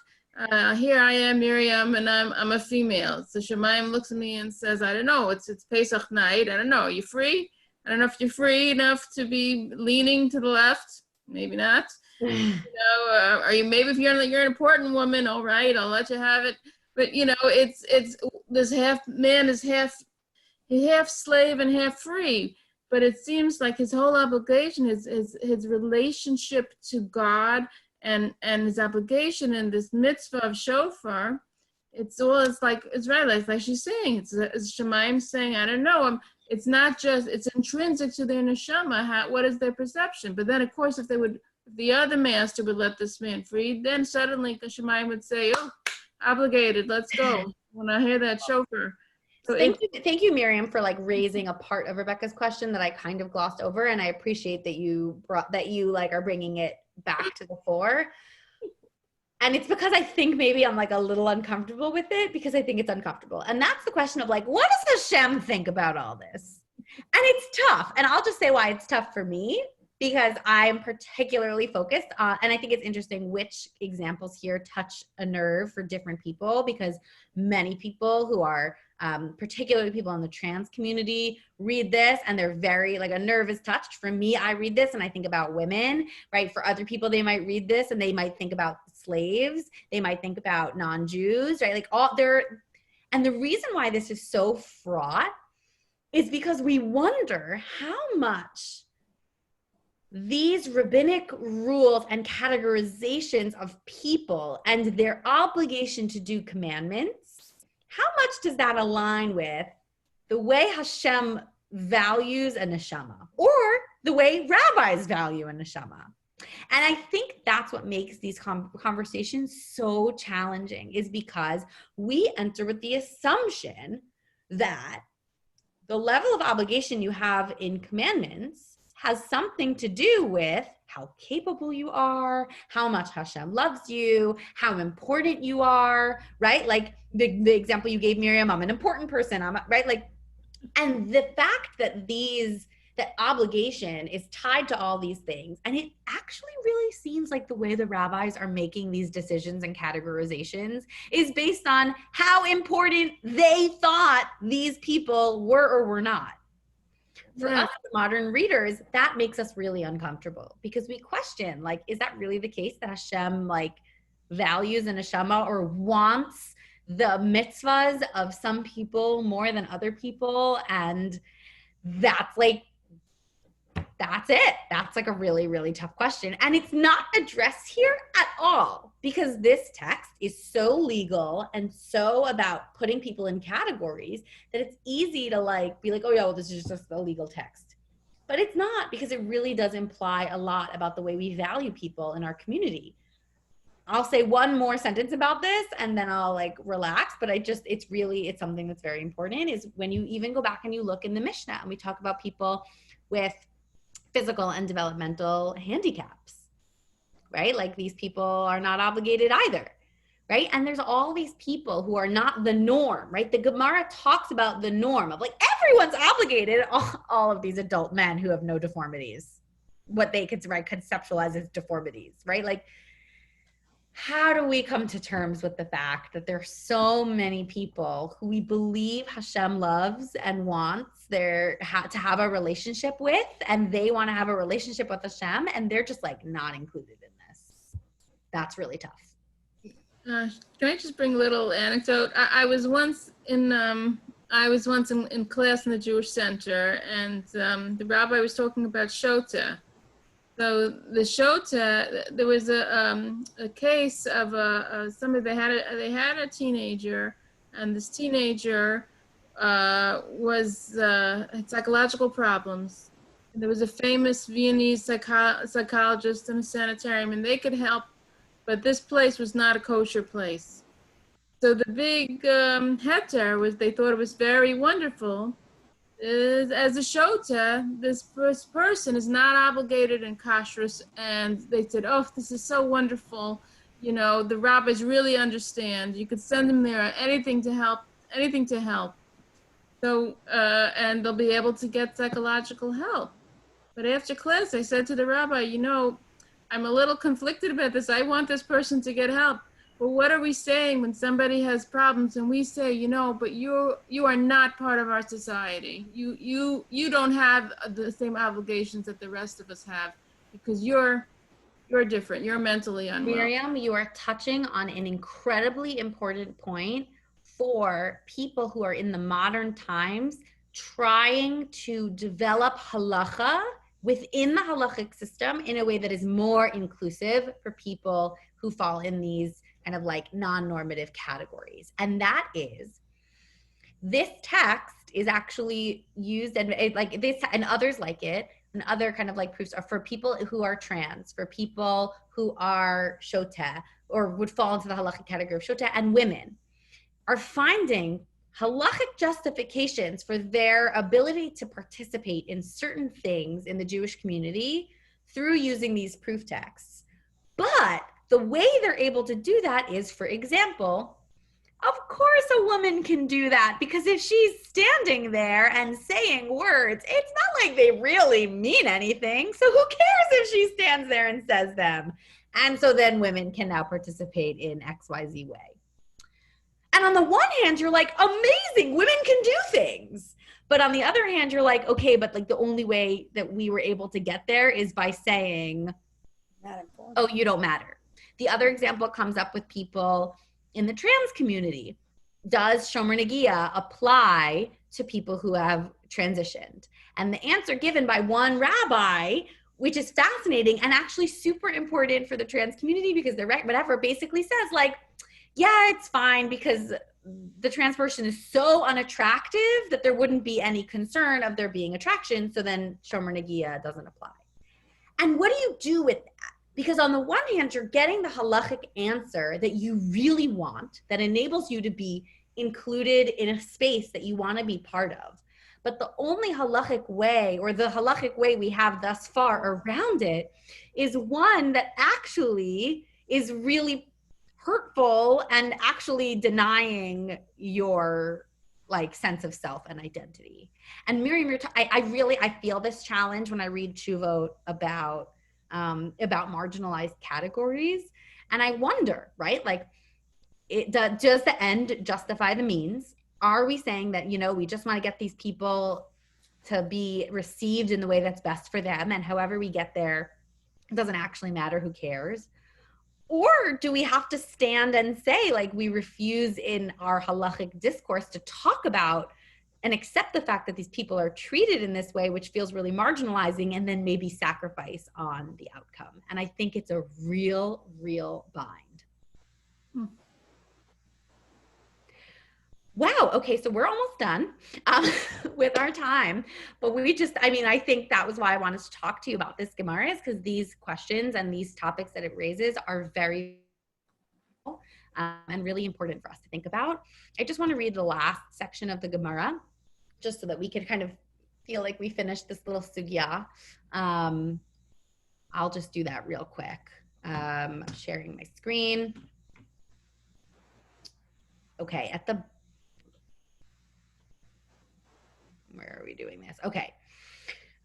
Here I am, Miriam, and I'm a female. So Shamayim looks at me and says, I don't know. It's Pesach night. I don't know. Are you free? I don't know if you're free enough to be leaning to the left. Maybe not. Are you? Maybe if you're an important woman, all right, I'll let you have it. But it's this half man is half slave and half free. But it seems like his whole obligation, his relationship to God and his obligation in this mitzvah of shofar, it's like she's saying, it's Shemayim saying, I don't know, it's not just, it's intrinsic to their neshama, what is their perception? But then of course, if the other master would let this man free, then suddenly Shemayim would say, oh, obligated, let's go, when I hear that shofar. So thank you, Miriam, for like raising a part of Rebecca's question that I kind of glossed over, and I appreciate that you like are bringing it back to the fore. And it's because I think maybe I'm like a little uncomfortable with it because I think it's uncomfortable. And that's the question of like, what does Hashem think about all this? And it's tough. And I'll just say why it's tough for me, because I'm particularly focused on, and I think it's interesting which examples here touch a nerve for different people, because many people who are particularly people in the trans community read this and they're very like a nerve is touched. For me, I read this and I think about women, right? For other people, they might read this and they might think about slaves. They might think about non-Jews, right? Like and the reason why this is so fraught is because we wonder how much these rabbinic rules and categorizations of people and their obligation to do commandments, how much does that align with the way Hashem values a neshama, or the way rabbis value a neshama? And I think that's what makes these conversations so challenging, is because we enter with the assumption that the level of obligation you have in commandments has something to do with how capable you are, how much Hashem loves you, how important you are, right? Like the example you gave, Miriam, I'm an important person, right? Like, and the fact that these that obligation is tied to all these things. And it actually really seems like the way the rabbis are making these decisions and categorizations is based on how important they thought these people were or were not. For Right. us, the modern readers, that makes us really uncomfortable because we question, like, is that really the case that Hashem, like, values an neshama or wants the mitzvahs of some people more than other people? And that's like, that's it. That's like a really, really tough question. And it's not addressed here at all because this text is so legal and so about putting people in categories that it's easy to like be like, oh yeah, well, this is just a legal text. But it's not, because it really does imply a lot about the way we value people in our community. I'll say one more sentence about this and then I'll like relax, but it's something that's very important is when you even go back and you look in the Mishnah and we talk about people with physical and developmental handicaps, right? Like these people are not obligated either, right? And there's all these people who are not the norm, right? The Gemara talks about the norm of like everyone's obligated, all of these adult men who have no deformities, what they could conceptualize as deformities, right? Like, how do we come to terms with the fact that there are so many people who we believe Hashem loves and wants to have a relationship with, and they want to have a relationship with Hashem, and they're just like not included in this? That's really tough. Can I just bring a little anecdote? I was once in class in the Jewish Center, and the rabbi was talking about Shota. So the Shota, there was a case of somebody, they had a teenager, and this teenager had psychological problems. And there was a famous Viennese psychologist and a sanitarium, and they could help, but this place was not a kosher place. So the big heter was, they thought it was very wonderful. As a shota, this first person is not obligated in kashrus, and they said, oh, this is so wonderful. You know, the rabbis really understand. You could send them there, anything to help. So, and they'll be able to get psychological help. But after class, I said to the rabbi, you know, I'm a little conflicted about this. I want this person to get help. But what are we saying when somebody has problems and we say, you know, but you are not part of our society. You don't have the same obligations that the rest of us have because you're different. You're mentally unwell. Miriam, you are touching on an incredibly important point for people who are in the modern times trying to develop halacha within the halachic system in a way that is more inclusive for people who fall in these kind of like non-normative categories. And that is, this text is actually used, and like this and others like it, and other kind of like proofs are for people who are trans, for people who are shota, or would fall into the halachic category of shota, and women are finding halachic justifications for their ability to participate in certain things in the Jewish community through using these proof texts. But the way they're able to do that is, for example, of course a woman can do that, because if she's standing there and saying words, it's not like they really mean anything. So who cares if she stands there and says them? And so then women can now participate in XYZ way. And on the one hand, you're like, amazing, women can do things. But on the other hand, you're like, okay, but like the only way that we were able to get there is by saying, oh, you don't matter. The other example comes up with people in the trans community. Does Shomer Negia apply to people who have transitioned? And the answer given by one rabbi, which is fascinating and actually super important for the trans community, because the whatever basically says like, yeah, it's fine because the trans person is so unattractive that there wouldn't be any concern of there being attraction. So then Shomer Negia doesn't apply. And what do you do with that? Because on the one hand, you're getting the halachic answer that you really want, that enables you to be included in a space that you want to be part of. But the only halachic way, or the halachic way we have thus far around it, is one that actually is really hurtful and actually denying your like sense of self and identity. And Miriam, I feel this challenge when I read Tshuvot about marginalized categories. And I wonder, right? Like, does the end justify the means? Are we saying that, we just want to get these people to be received in the way that's best for them, and however we get there, it doesn't actually matter, who cares? Or do we have to stand and say, like, we refuse in our halachic discourse to talk about and accept the fact that these people are treated in this way, which feels really marginalizing, and then maybe sacrifice on the outcome? And I think it's a real bind. Wow. Okay. So we're almost done with our time, but I think that was why I wanted to talk to you about this Gemara, is because these questions and these topics that it raises are very and really important for us to think about. I just want to read the last section of the Gemara, just so that we can kind of feel like we finished this little sugya. I'll just do that real quick. Sharing my screen. Okay, where are we doing this? Okay.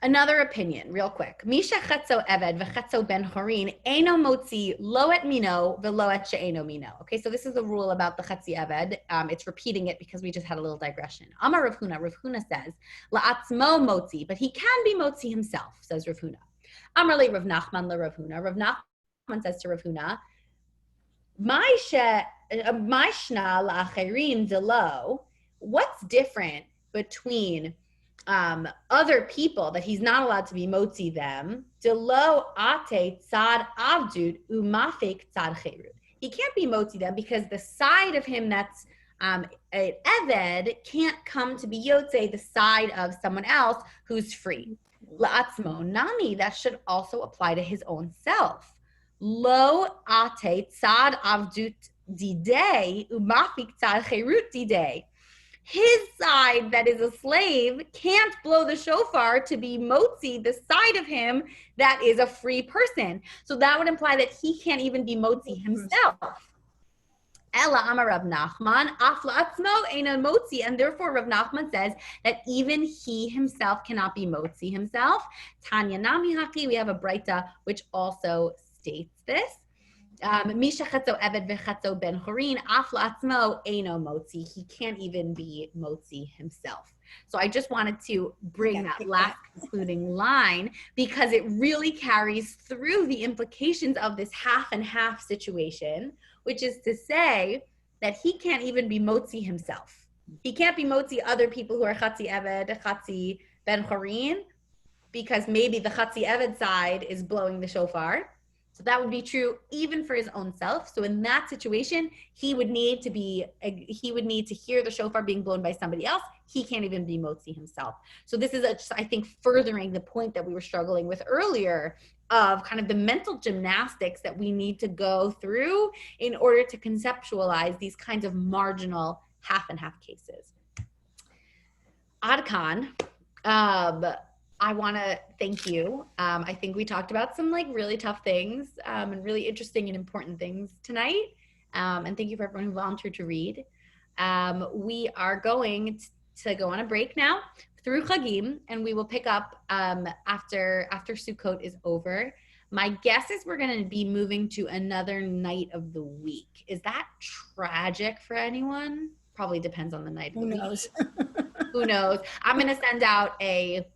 Another opinion, real quick. Misha chetzo eved v'chetzo ben horin eno motzi lo et mino v'lo et she'eno mino. Okay, so this is the rule about the chetzi eved. It's repeating it because we just had a little digression. Amar Rav Huna. Rav Huna says la'atzmo motzi, but he can be motzi himself, says Rav Huna. Amar le Rav Nachman le Rav Huna. Rav Nachman says to Rav Huna, my shna la'acherin delo. What's different between other people that he's not allowed to be motzi them? Delo ate tzad avdud umafik tzad cherut. He can't be motzi them because the side of him that's an eved can't come to be yotze the side of someone else who's free. La'atzmo nami, that should also apply to his own self. Lo ate tzad avdut didei umafik tzad cherut didei. His side that is a slave can't blow the shofar to be motzi the side of him that is a free person. So that would imply that he can't even be motzi himself. Ella amar Rav Nachman, af la'atzmo einan motzi, and therefore Rav Nachman says that even he himself cannot be motzi himself. Tanya nami haki, we have a breita which also states this. Misha chetzo eved v'chetzo ben horin af la'atzmo eino motzi. He can't even be motzi himself. So I just wanted to bring that last concluding line because it really carries through the implications of this half and half situation, which is to say that he can't even be motzi himself. He can't be motzi other people who are chatzi eved, chatzi ben horin, because maybe the chatzi eved side is blowing the shofar. So that would be true even for his own self. So in that situation, he would need to hear the shofar being blown by somebody else. He can't even be motzi himself. So this is, I think, furthering the point that we were struggling with earlier of kind of the mental gymnastics that we need to go through in order to conceptualize these kinds of marginal half and half cases. Adkan. I want to thank you. I think we talked about some really tough things and really interesting and important things tonight. And thank you for everyone who volunteered to read. We are going to go on a break now through Chagim, and we will pick up after Sukkot is over. My guess is we're going to be moving to another night of the week. Is that tragic for anyone? Probably depends on the night of the week. Who knows? Who knows? I'm going to send out a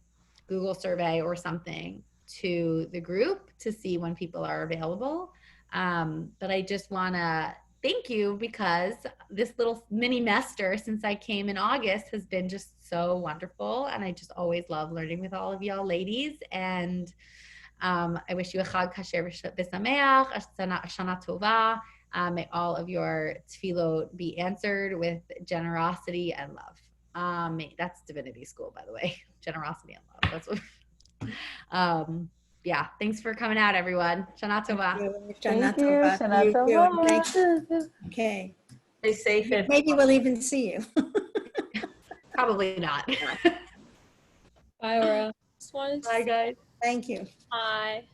Google survey or something to the group to see when people are available. But I just want to thank you because this little mini mester since I came in August has been just so wonderful. And I just always love learning with all of y'all ladies. And I wish you a Chag Kasher V'Sameach, Shana Tova. May all of your tefillot be answered with generosity and love. That's divinity school, by the way. Generosity and love. That's what. Yeah. Thanks for coming out, everyone. Shana Tova. Shana Tova. Shana Tova. Okay. Stay safe. Maybe we'll even see you. Probably not. Bye, Aura. Just wanted to Bye, guys. Thank you. Bye.